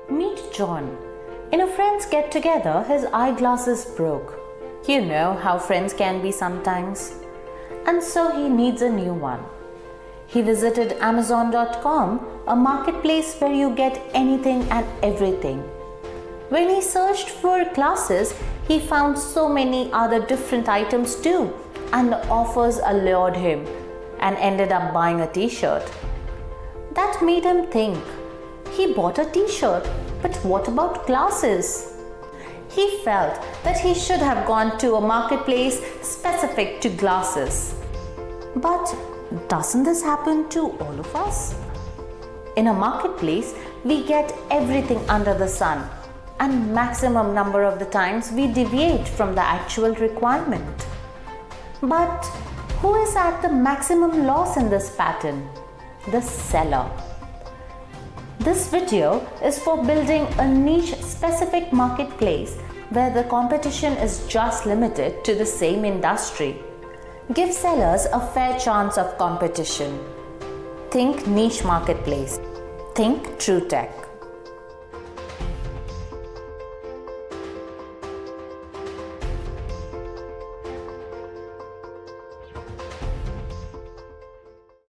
Meet John. In a friend's get-together, his eyeglasses broke. You know how friends can be sometimes. And so he needs a new one. He visited Amazon.com, a marketplace where you get anything and everything. When he searched for glasses, he found so many other different items too, and the offers allured him and ended up buying a t-shirt. That made him think. He bought a t-shirt, but what about glasses? He felt that he should have gone to a marketplace specific to glasses. But doesn't this happen to all of us? In a marketplace, we get everything under the sun, and maximum number of the times we deviate from the actual requirement. But who is at the maximum loss in this pattern? The seller. This video is for building a niche specific marketplace where the competition is just limited to the same industry. Give sellers a fair chance of competition. Think niche marketplace. Think TRooTech.